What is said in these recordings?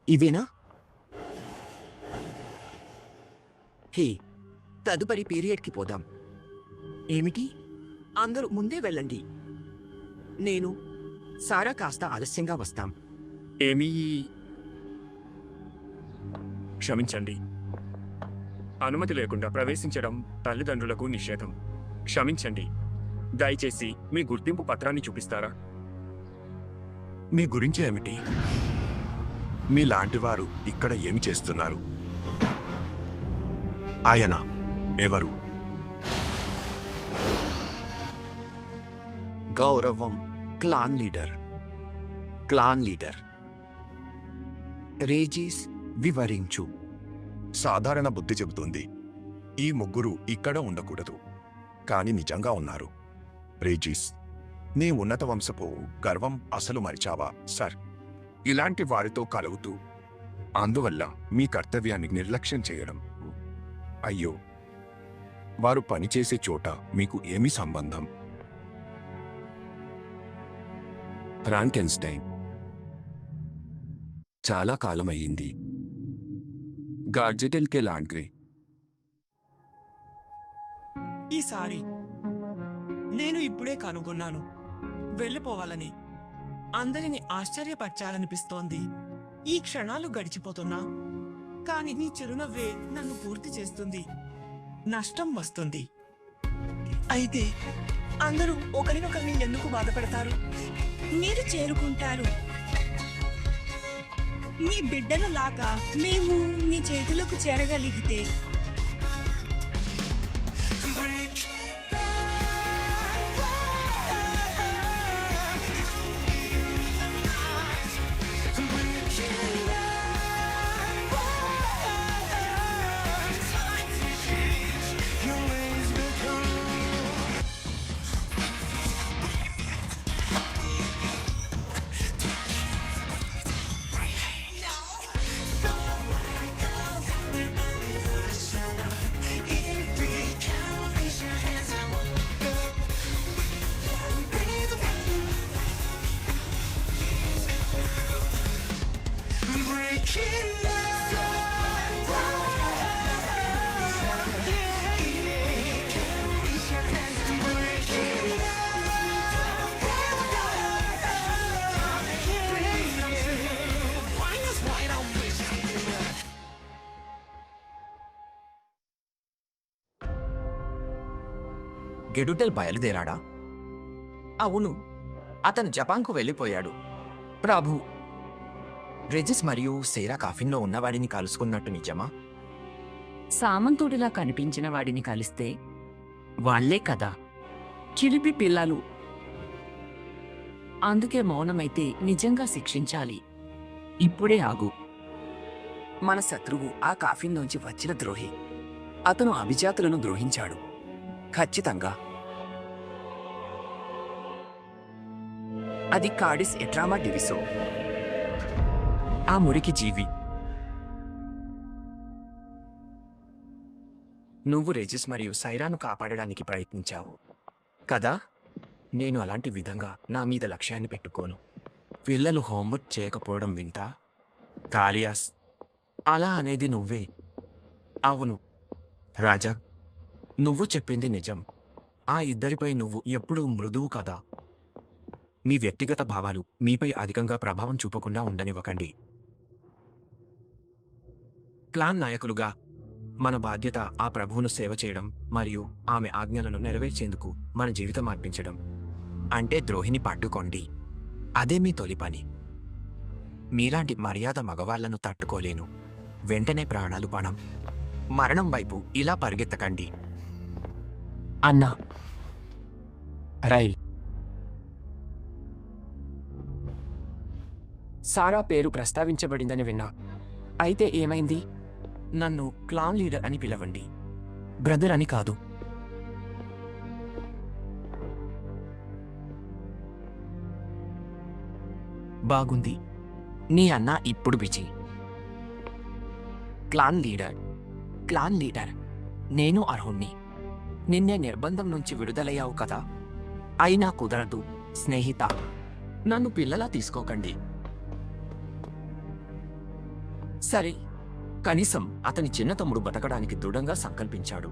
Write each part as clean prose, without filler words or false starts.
ఇవేనా? హే, తదుపరి పీరియడ్కి పోదాం. ఏమిటి? అందరూ ముందే వెళ్ళండి. నేను సారా కాస్త ఆలస్యంగా వస్తాం. ఏమీ క్షమించండి. అనుమతి లేకుండా ప్రవేశించడం తల్లిదండ్రులకు నిషేధం. క్షమించండి. దయచేసి మీ గుర్తింపు పత్రాన్ని చూపిస్తారా? మీ గురించి ఏమిటి? మీలాంటి వారు ఇక్కడ ఏమి చేస్తున్నారు? ఆయన ఎవరు? గౌరవం క్లాన్ లీడర్. రేజీస్ వివరించు. సాధారణ బుద్ధి చెబుతుంది ఈ ముగ్గురు ఇక్కడ ఉండకూడదు, కాని నిజంగా ఉన్నారు. రేజీస్, నీ ఉన్నత వంశపు గర్వం అసలు మరిచావా సార్? ఇలాంటి వారితో కలుగుతూ అందువల్ల మీ కర్తవ్యాన్ని నిర్లక్ష్యం చేయడం. అయ్యో, వారు పనిచేసే చోట మీకు ఏమి సంబంధం? ఫ్రాంకెన్స్టైన్, చాలా కాలమయ్యింది. గార్జెటెల్కే లాంగ్రే. ఈసారి నేను ఇప్పుడే కనుగొన్నాను వెళ్ళిపోవాలని. అందరిని ఆశ్చర్యపరచాలనిపిస్తోంది. ఈ క్షణాలు గడిచిపోతున్నా కానీ నీ చిరునవ్వే నన్ను పూర్తి చేస్తుంది. నష్టం వస్తుంది. అయితే అందరూ ఒకరినొకరిని ఎందుకు బాధపడతారు? మీరు చేరుకుంటారు. మీ బిడ్డల లాగా మేము మీ చేతులకు చేరగలిగితే. గెడుటెల్ బయలుదేరాడా? అవును, అతను జపాన్కు వెళ్ళిపోయాడు. ప్రభు, రెజిస్ మరియు సేరా కాఫిన్లో ఉన్నవాడిని కలుసుకున్నట్టు నిజమా? సామంతుడిలా కనిపించిన వాడిని కలిస్తే వాళ్లే కదా చిలిపి పిల్లలు. అందుకే మౌనమైతే నిజంగా శిక్షించాలి. ఇప్పుడే ఆగు. మన శత్రువు ఆ కాఫిన్లోంచి వచ్చిన ద్రోహి. అతను అభిజాతులను ద్రోహించాడు. ఖచ్చితంగా అది కార్డిస్ ఎట్రామా డివిసో, ఆ మురికి జీవి. నువ్వు రెజిస్ మరియు సైరాను కాపాడడానికి ప్రయత్నించావు కదా? నేను అలాంటి విధంగా నా మీద లక్ష్యాన్ని పెట్టుకోను. పిల్లలు హోంవర్క్ చేయకపోవడం వింటా? కాలియాస్, అలా అనేది నువ్వే. అవును రాజా, నువ్వు చెప్పింది నిజం. ఆ ఇద్దరిపై నువ్వు ఎప్పుడూ మృదువు కదా. మీ వ్యక్తిగత భావాలు మీపై అధికంగా ప్రభావం చూపకుండా ఉండనివ్వకండి. క్లాన్ నాయకులుగా మన బాధ్యత ఆ ప్రభువును సేవ చేయడం మరియు ఆమె ఆజ్ఞలను నెరవేర్చేందుకు మన జీవితం అర్పించడం. అంటే ద్రోహిని పట్టుకోండి. అదే మీ తొలి పని. మీలాంటి మర్యాద మగవాళ్లను తట్టుకోలేను. వెంటనే ప్రాణాలు పణం. మరణం వైపు ఇలా పరిగెత్తకండి. అన్నా, రైల్. సారా పేరు ప్రస్తావించబడిందని విన్నా. అయితే ఏమైంది? నన్ను క్లాన్ లీడర్ అని పిలవండి, బ్రదర్ అని కాదు. బాగుంది. నీ అన్న ఇప్పుడు బిజీ. క్లాన్ లీడర్ నేను అర్హుణ్ణి. నిన్నే నిర్బంధం నుంచి విడుదలయ్యావు కదా. అయినా కుదరదు స్నేహిత. నన్ను పిల్లలా తీసుకోకండి. సరే, కనీసం అతని చిన్న తమ్ముడు బతకడానికి దృఢంగా సంకల్పించాడు.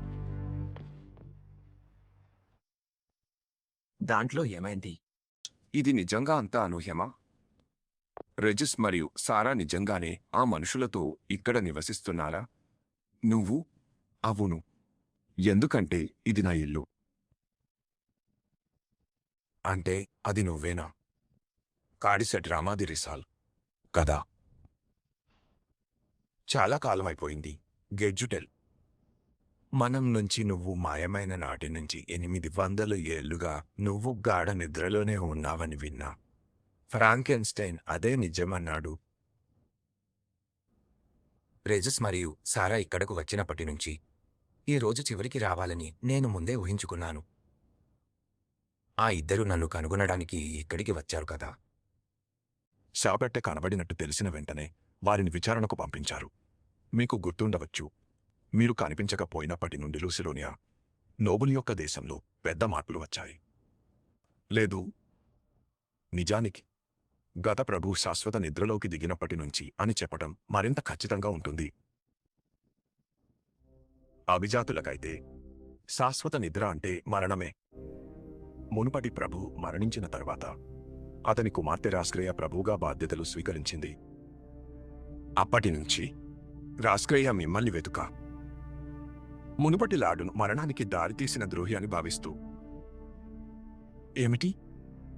దాంట్లో ఏమైంది? ఇది నిజంగా అంత అనూహ్యమా? రెజిస్ మరియు సారా నిజంగానే ఆ మనుషులతో ఇక్కడ నివసిస్తున్నారా? నువ్వు? అవును. ఎందుకంటే ఇది నా ఇల్లు. అంటే అది నువ్వేనా? కాడిసెట్ రామాది రిసాల్ కదా? చాలా కాలమైపోయింది. గెడ్జుటెల్, మనం నుంచి నువ్వు మాయమైన నాటి నుంచి 800 ఏళ్లుగా నువ్వు గాఢ నిద్రలోనే ఉన్నావని విన్నా. ఫ్రాంకెన్స్టైన్ అదే నిజమన్నాడు. రెజిస్ మరియు సారా ఇక్కడకు వచ్చినప్పటి నుంచి ఈ రోజు చివరికి రావాలని నేను ముందే ఊహించుకున్నాను. ఆ ఇద్దరు నన్ను కనుగొనడానికి ఇక్కడికి వచ్చారు కదా. శాపెట్టె కనబడినట్టు తెలిసిన వెంటనే వారిని విచారణకు పంపించారు. మీకు గుర్తుండవచ్చు, మీరు కనిపించకపోయినప్పటి నుండి లూసిలోనియా నోబుల్ యొక్క దేశంలో పెద్ద మార్పులు వచ్చాయి. లేదు, నిజానికి గత ప్రభు శాశ్వత నిద్రలోకి దిగినప్పటి నుంచి అని చెప్పటం మరింత ఖచ్చితంగా ఉంటుంది. అభిజాతులకైతే శాశ్వత నిద్ర అంటే మరణమే. మునుపటి ప్రభు మరణించిన తర్వాత అతని కుమార్తె రాస్క్రేయ ప్రభువుగా బాధ్యతలు స్వీకరించింది. అప్పటి నుంచి రాస్క్రేయ మిమ్మల్ని వెతుక మునుపటి లాడును మరణానికి దారితీసిన ద్రోహి అని భావిస్తూ. ఏమిటి?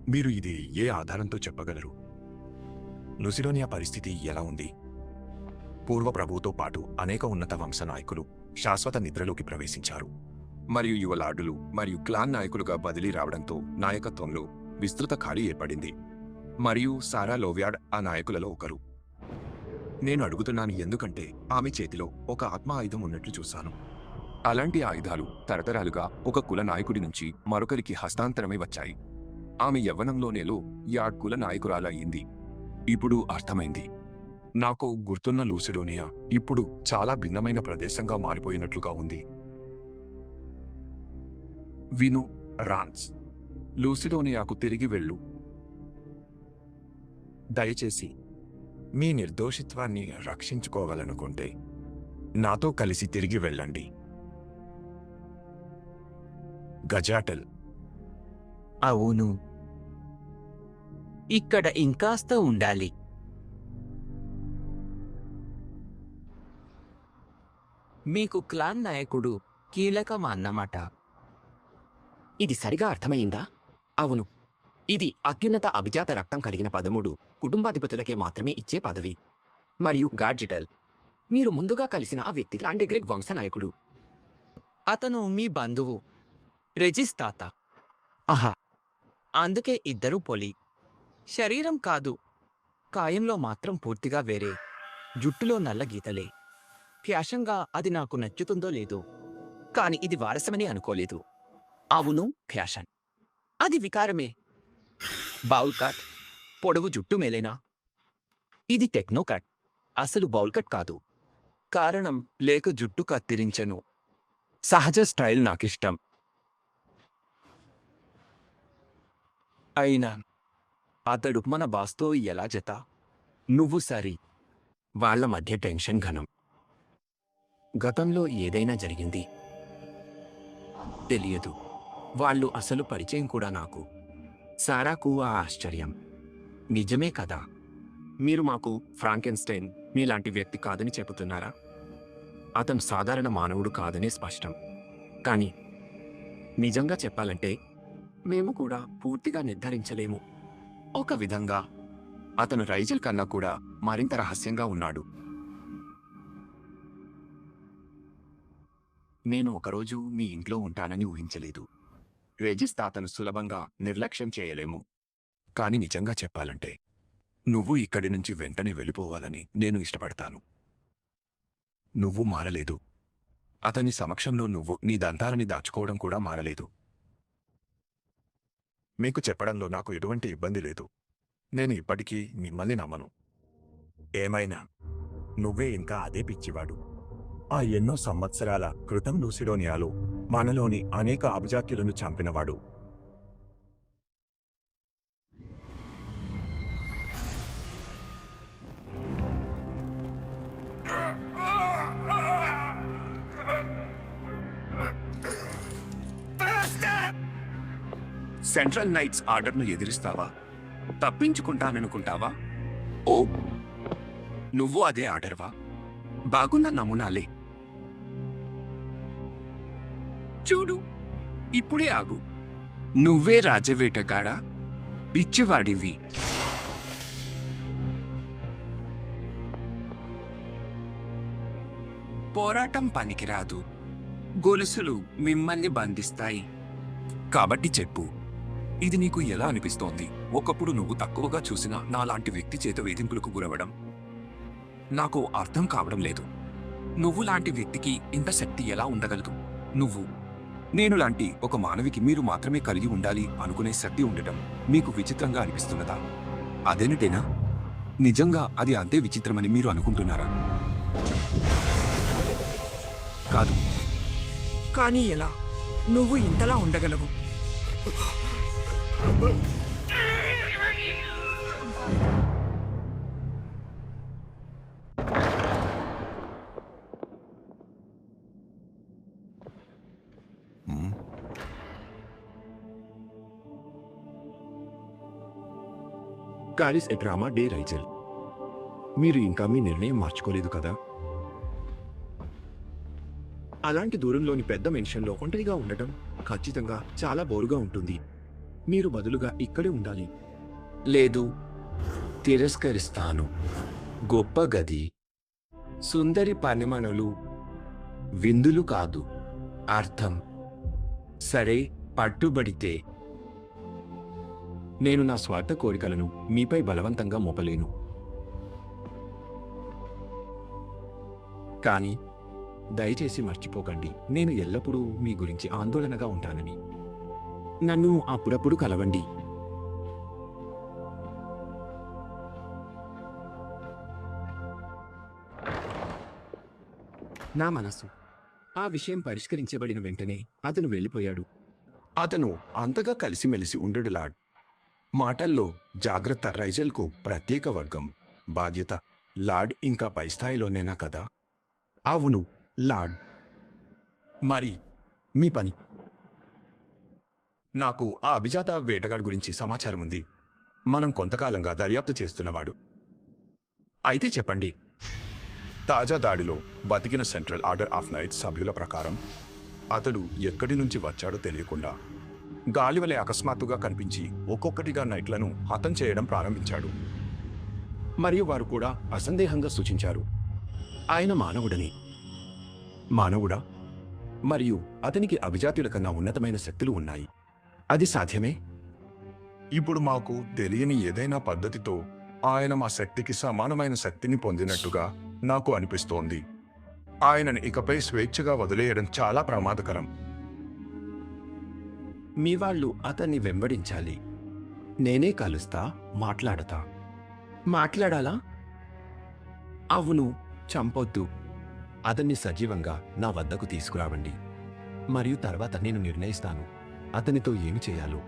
మీరు ఇది ఏ ఆధారంతో చెప్పగలరు? లుసిడోనియా పరిస్థితి ఎలా ఉంది? పూర్వ ప్రభువుతో పాటు అనేక ఉన్నత వంశ నాయకులు శాశ్వత నిద్రలోకి ప్రవేశించారు, మరియు యువలాడులు మరియు క్లాన్ నాయకులుగా బదిలీ రావడంతో నాయకత్వంలో విస్తృత ఖాళీ ఏర్పడింది. మరియు సారా లోవ్యాడ్ ఆ నాయకులలో ఒకరు. నేను అడుగుతున్నాను ఎందుకంటే ఆమె చేతిలో ఒక ఆత్మ ఆయుధం ఉన్నట్లు చూశాను. అలాంటి ఆయుధాలు తరతరాలుగా ఒక కుల నాయకుడి నుంచి మరొకరికి హస్తాంతరమై వచ్చాయి. ఆమె యవ్వనంలోనేలో యాడ్ కుల నాయకురాలయ్యింది. ఇప్పుడు అర్థమైంది. నాకు గుర్తున్న లూసిడోనియా ఇప్పుడు చాలా భిన్నమైన ప్రదేశంగా మారిపోయినట్లుగా ఉంది. విను, రాన్స్, లూసిడోనియాకు తిరిగి వెళ్ళు. దయచేసి మీ నిర్దోషిత్వాన్ని రక్షించుకోవాలనుకుంటే నాతో కలిసి తిరిగి వెళ్ళండి. గజాటెల్, అవును, ఇక్కడ ఇంకాస్త ఉండాలి. మీకు క్లాన్ నాయకుడు కీలకం అన్నమాట. ఇది సరిగా అర్థమైందా? అవును, ఇది అత్యున్నత అభిజాత రక్తం కలిగిన 13 కుటుంబాధిపతులకే మాత్రమే ఇచ్చే పదవి. మరియు గాడ్జిటల్, మీరు ముందుగా కలిసిన ఆ వ్యక్తి లాండెగ్రెగ్ వంశ నాయకుడు. అతను మీ బంధువు, రెజిస్ తాత. ఆహా, అందుకే ఇద్దరూ పొలి. శరీరం కాదు, కాయంలో మాత్రం పూర్తిగా వేరే. జుట్టులో నల్ల గీతలే. ఫ్యాషన్గా అది నాకు నచ్చుతుందో లేదో, కాని ఇది వారసమని అనుకోలేదు. అవును, ఫ్యాషన్. అది వికారమే. బౌల్ కట్, పొడవు జుట్టు మేలేనా? ఇది టెక్నో కట్, అసలు బౌల్ కట్ కాదు. కారణం లేక జుట్టు కత్తిరించను. సహజ స్టైల్ నాకిష్టం. అయినా అతడు మన బాస్తో ఎలా జత? నువ్వు సరి. వాళ్ళ మధ్య టెన్షన్ ఘనం. గతంలో ఏదైనా జరిగింది? తెలియదు. వాళ్ళు అసలు పరిచయం కూడా నాకు. సారాకు ఆ ఆశ్చర్యం. నిజమే కదా? మీరు మాకు ఫ్రాంకెన్స్టైన్ మీలాంటి వ్యక్తి కాదని చెబుతున్నారా? అతను సాధారణ మానవుడు కాదనే స్పష్టం. కానీ నిజంగా చెప్పాలంటే మేము కూడా పూర్తిగా నిర్ధారించలేము. ఒక విధంగా అతను రైజల్ కన్నా కూడా మరింత రహస్యంగా ఉన్నాడు. నేను ఒకరోజు మీ ఇంట్లో ఉంటానని ఊహించలేదు. రెజిస్ తాతను సులభంగా నిర్లక్ష్యం చేయలేము. కాని నిజంగా చెప్పాలంటే నువ్వు ఇక్కడి నుంచి వెంటనే వెళ్ళిపోవాలని నేను ఇష్టపడతాను. నువ్వు మారలేదు. అతని సమక్షంలో నువ్వు నీ దంతాలని దాచుకోవడం కూడా మారలేదు. మీకు చెప్పడంలో నాకు ఎటువంటి ఇబ్బంది లేదు. నేను ఇప్పటికీ మిమ్మల్ని నమ్మను. ఏమైనా నువ్వే ఇంకా అదే పిచ్చివాడు. ఆ ఎన్నో సంవత్సరాల క్రితం లూసిడోనియాలో మనలోని అనేక అభిజాత్యులను చంపినవాడు. సెంట్రల్ నైట్స్ ఆర్డర్ను ఎదిరిస్తావా? తప్పించుకుంటాననుకుంటావా? ఓ, నువ్వు అదే ఆర్డర్వా? బాగున్న నమూనాలే. చూడు, ఇప్పుడే ఆగు. నువ్వే రాజవేటగాడా? పిచ్చివాడివి. పోరాటం పనికిరాదు. గొలుసులు మిమ్మల్ని బంధిస్తాయి. కాబట్టి చెప్పు, ఇది నీకు ఎలా అనిపిస్తోంది? ఒకప్పుడు నువ్వు తక్కువగా చూసిన నాలాంటి వ్యక్తి చేత వేధింపులకు గురవడం నాకు అర్థం కావడం లేదు. నువ్వు లాంటి వ్యక్తికి ఇంత శక్తి ఎలా ఉండగలదు? నేను లాంటి ఒక మానవికి మీరు మాత్రమే కలిగి ఉండాలి అనుకునే శక్తి ఉండటం మీకు విచిత్రంగా అనిపిస్తున్నదా? అదేనటేనా? నిజంగా అది అంతే విచిత్రమని మీరు అనుకుంటున్నారా? కాదు. కానీ ఎలా నువ్వు ఇంతలా ఉండగలవు? కాలిస్ ఎ డ్రామా డే రైజల్. మీరు ఇంకా మీ నిర్ణయం మార్చుకోలేదు కదా? అలాంటి దూరంలోని పెద్ద మెన్షన్లో ఒంటరిగా ఉండటం ఖచ్చితంగా చాలా బోరుగా ఉంటుంది. మీరు బదులుగా ఇక్కడే ఉండాలి. లేదు, తిరస్కరిస్తాను. గొప్ప గది, సుందరి పనిమనులు, విందులు కాదు. అర్థం. సరే, పట్టుబడితే నేను నా స్వార్థ కోరికలను మీపై బలవంతంగా మోపలేను. కానీ దయచేసి మర్చిపోకండి, నేను ఎల్లప్పుడూ మీ గురించి ఆందోళనగా ఉంటానని. నన్ను అప్పుడప్పుడు కలవండి. నా మనసు ఆ విషయం పరిష్కరించబడిన వెంటనే అతను వెళ్ళిపోయాడు. అతను అంతగా కలిసిమెలిసి ఉండడు లార్డ్. మాటల్లో జాగ్రత్త. రైజల్కు ప్రత్యేక వర్గం, బాధ్యత. లార్డ్ ఇంకా పై స్థాయిలోనేనా కదా? అవును లార్డ్. మరి మీ పని? నాకు ఆ అభిజాత వేటగాడి గురించి సమాచారం ఉంది. మనం కొంతకాలంగా దర్యాప్తు చేస్తున్నవాడు. అయితే చెప్పండి. తాజా దాడిలో బతికిన సెంట్రల్ ఆర్డర్ ఆఫ్ నైట్స్ సభ్యుల ప్రకారం అతడు ఎక్కడి నుంచి వచ్చాడో తెలియకుండా గాలివలే అకస్మాత్తుగా కనిపించి ఒక్కొక్కటిగా నైట్లను హతం చేయడం ప్రారంభించాడు. మరియు వారు కూడా అసందేహంగా సూచించారు ఆయన మానవుడని. మానవుడా? మరియు అతనికి అభిజాతుల కన్నా ఉన్నతమైన శక్తులు ఉన్నాయి. అది సాధ్యమే? ఇప్పుడు మాకు తెలియని ఏదైనా పద్ధతితో ఆయన మా శక్తికి సమానమైన శక్తిని పొందినట్టుగా నాకు అనిపిస్తోంది. ఆయనను ఇకపై స్వేచ్ఛగా వదిలేయడం చాలా ప్రమాదకరం. మీ వాళ్ళు అతన్ని వెంబడించాలి. నేనే కలుస్తా, మాట్లాడతా. మాట్లాడాలా? అవును, చంపొద్దు. అతన్ని సజీవంగా నా వద్దకు తీసుకురావండి. మరియు తర్వాత నేను నిర్ణయిస్తాను అతనితో ఏమి చేయాలో.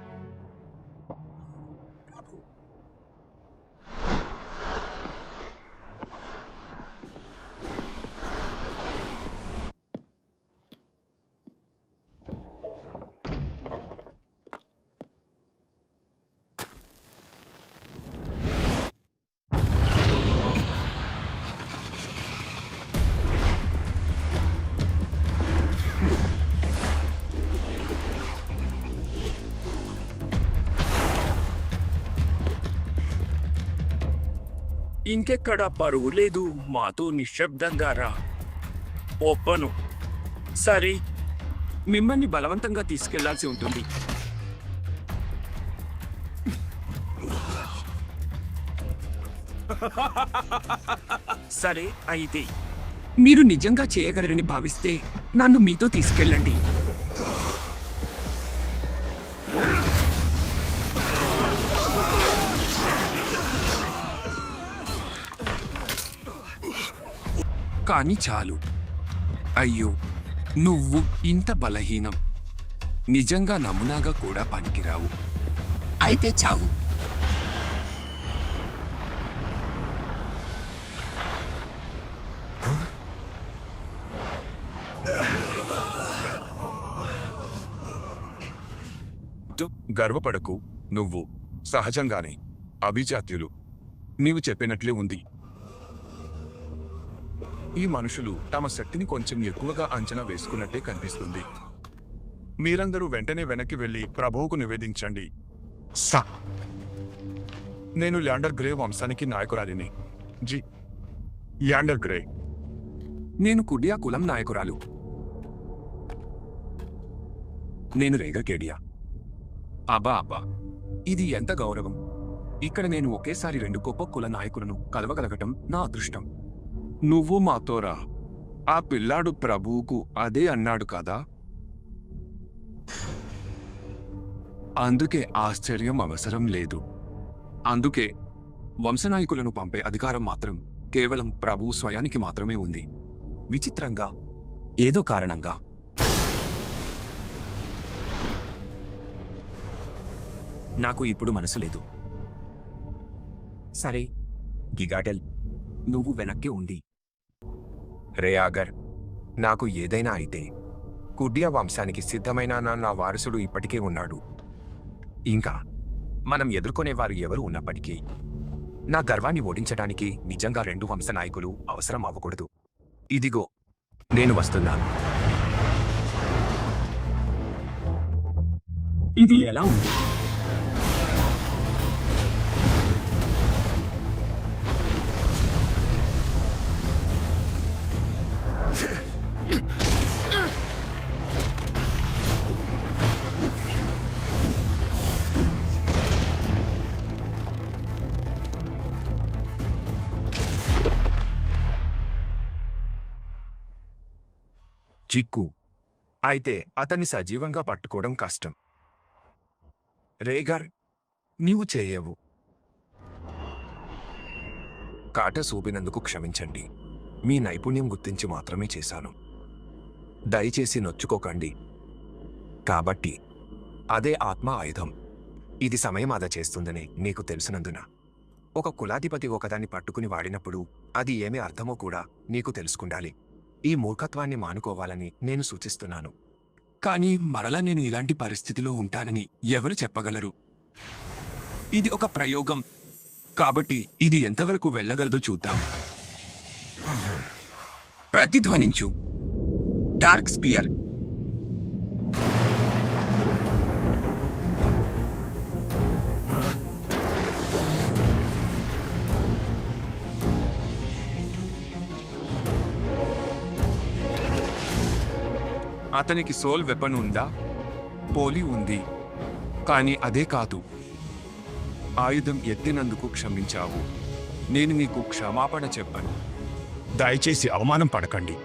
ఇంకెక్కడా పరువు లేదు. మాతో నిశ్శబ్దంగా రా. ఒప్పను. సరే, మిమ్మల్ని బలవంతంగా తీసుకెళ్లాల్సి ఉంటుంది. సరే, అయితే మీరు నిజంగా చేయగలరని భావిస్తే నన్ను మీతో తీసుకెళ్ళండి. కానీ చాలు. అయ్యో, నువ్వు ఇంత బలహీనం. నిజంగా నమూనాగా కూడా పనికిరావు. అయితే చావు. గర్వపడకు, నువ్వు సహజంగానే అభిజాత్యులు. నీవు చెప్పినట్లే ఉంది. ఈ మనుషులు తమ శక్తిని కొంచెం ఎక్కువగా అంచనా వేసుకున్నట్టే కనిపిస్తుంది. మీరందరూ వెంటనే వెనక్కి వెళ్ళి ప్రభువుకు నివేదించండి. నేను ల్యాండర్ గ్రే వంశానికి నాయకురాలిని. Lander grey. నేను కుడియా కులం నాయకురాలు. నేను రేగకేడియా. అబ్బా, ఇది ఎంత గౌరవం! ఇక్కడ నేను ఒకేసారి 2 గొప్ప కుల నాయకులను కలవగలగటం నా అదృష్టం. నువ్వు మాతో రా. ఆ పిల్లాడు ప్రభువుకు అదే అన్నాడు కదా. అందుకే ఆశ్చర్యం అవసరం లేదు. అందుకే వంశనాయకులను పంపే అధికారం మాత్రం కేవలం ప్రభువు స్వయానికి మాత్రమే ఉంది. విచిత్రంగా ఏదో కారణంగా నాకు ఇప్పుడు మనసు లేదు. సరే గిగాటెల్, నువ్వు వెనక్కి ఉండి. రేయాగర్, నాకు ఏదైనా అయితే కుడియా వంశానికి సిద్ధమైన నా వారసుడు ఇప్పటికే ఉన్నాడు. ఇంకా మనం ఎదుర్కొనేవారు ఎవరు ఉన్నప్పటికీ నా గర్వాన్ని ఓడించడానికి నిజంగా 2 వంశ నాయకులు అవసరం అవ్వకూడదు. ఇదిగో నేను వస్తున్నాను. ఇది ఎలా ఉంది? చిక్కు. అయితే అతన్ని సజీవంగా పట్టుకోవడం కష్టం. రేగర్, నీవు చేయవు. కాట చూపినందుకు క్షమించండి. మీ నైపుణ్యం గుర్తించి మాత్రమే చేశాను. దయచేసి నొచ్చుకోకండి. కాబట్టి అదే ఆత్మ ఆయుధం. ఇది సమయం ఆదా చేస్తుందని నీకు తెలిసినందున ఒక కులాధిపతి ఒకదాన్ని పట్టుకుని వాడినప్పుడు అది ఏమి అర్థమో కూడా నీకు తెలుసుకుండాలి. ఈ మూర్ఖత్వాన్ని మానుకోవాలని నేను సూచిస్తున్నాను. కానీ మరలా నేను ఇలాంటి పరిస్థితిలో ఉంటానని ఎవరు చెప్పగలరు? ఇది ఒక ప్రయోగం కాబట్టి ఇది ఎంతవరకు వెళ్ళగలదో చూద్దాం. ప్రతిధ్వనించు డార్క్ స్పియర్. అతనికి సోల్ వెపన్ ఉందా? పోలి ఉంది. కానీ అదే కాదు. ఆయుధం ఎత్తినందుకు క్షమించావు. నేను నీకు క్షమాపణ చెప్పను. దయచేసి అవమానం పడకండి.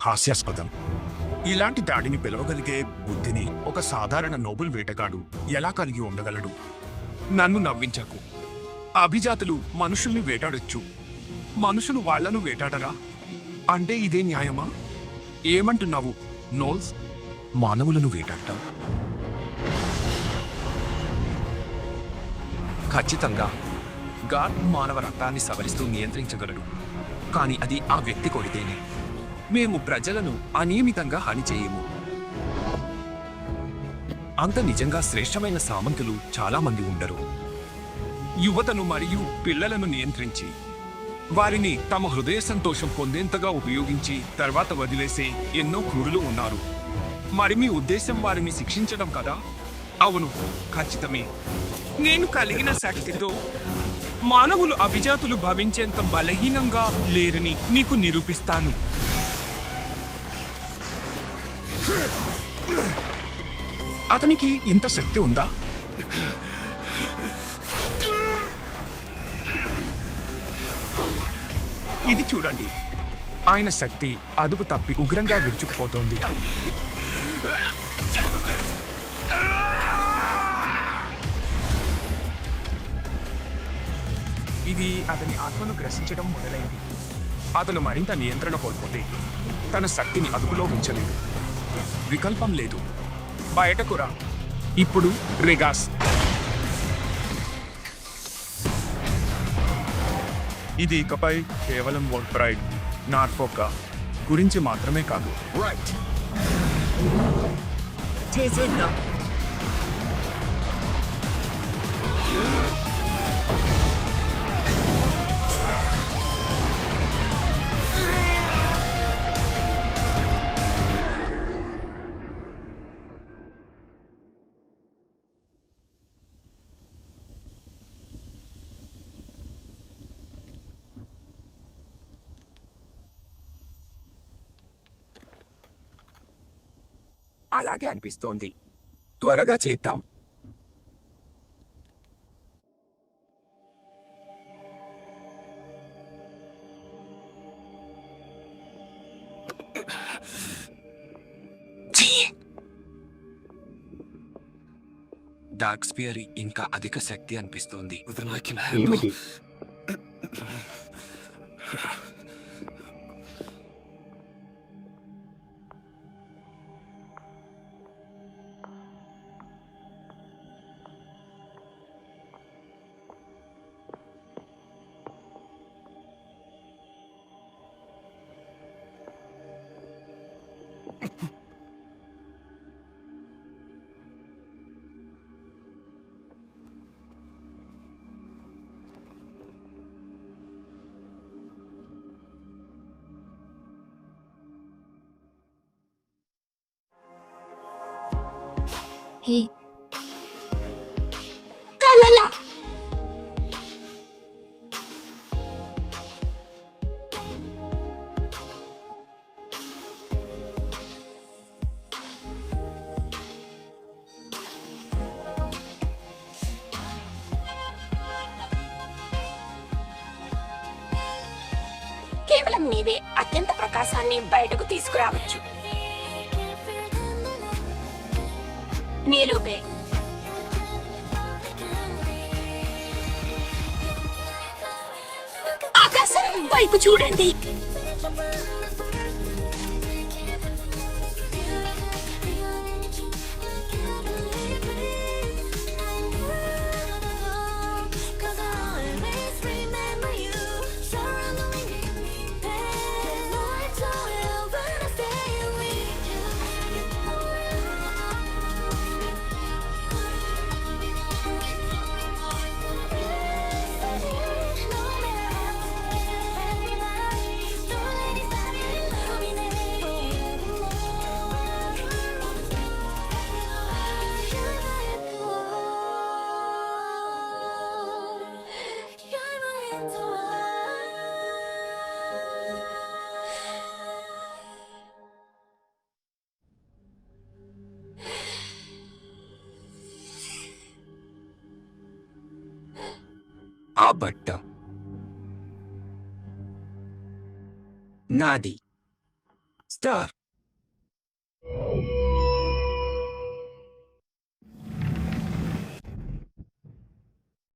హాస్యాస్పదం. ఇలాంటి దాడిని పిలవగలిగే బుద్ధిని ఒక సాధారణ నోబుల్ వేటగాడు ఎలా కలిగి ఉండగలడు? నన్ను నవ్వించకు. అభిజాతులు మనుషుల్ని వేటాడొచ్చు, మనుషులు వాళ్లను వేటాడరా? అంటే ఇదే న్యాయమా? ఏమంటున్నావు నోల్స్? మానవులను వేటాడటం ఖచ్చితంగా గాడ్ మానవ రక్తాన్ని సవరిస్తూ నియంత్రించగలడు. కానీ అది ఆ వ్యక్తి కొడితేనే. మేము ప్రజలను అనియమితంగా హాని చేయము. అంత నిజంగా శ్రేష్టమైన సామంతులు చాలా మంది ఉండరు. యువతను మరియు పిల్లలను నియంత్రించి వారిని తమ హృదయ సంతోషం పొందేంతగా ఉపయోగించి తర్వాత వదిలేసే ఎన్నో క్రూరులు ఉన్నారు. మరి మీ ఉద్దేశం వారిని శిక్షించడం కదా? అవును, ఖచ్చితమే. నేను కలిగిన శక్తితో మానవులు అభిజాతులు భావించేంత బలహీనంగా లేరని నీకు నిరూపిస్తాను. అతనికి ఇంత శక్తి ఉందా? ఇది చూడండి. ఆయన శక్తి అదుపు తప్పి ఉగ్రంగా విరుచుకుపోతోంది. ఇది అతని ఆత్మను గ్రసించడం మొదలైంది. అతను మరింత నియంత్రణ కోల్పోతే తన శక్తిని అదుపులో ఉంచలేదు. వికల్పం లేదు. బయటకు రా. ఇప్పుడు రిగాస్. ఇది ఇకపై కేవలం వోల్ట్ ప్రైడ్, నార్ఫోకా గురించి మాత్రమే కాదు. రైట్. చేసేద్దాం. అలాగే అనిపిస్తోంది. త్వరగా చేద్దాం. డార్క్ స్పియర్ ఇంకా అధిక శక్తి అనిపిస్తోంది. ఏమిటి? హే కలలా కేవలం నీవే అత్యంత ప్రకాశాన్ని బయటకు తీసుకురావచ్చు. నీలోపే ఆకాశం వైపు చూడండి. ఆ బట్ట నాది. స్టార్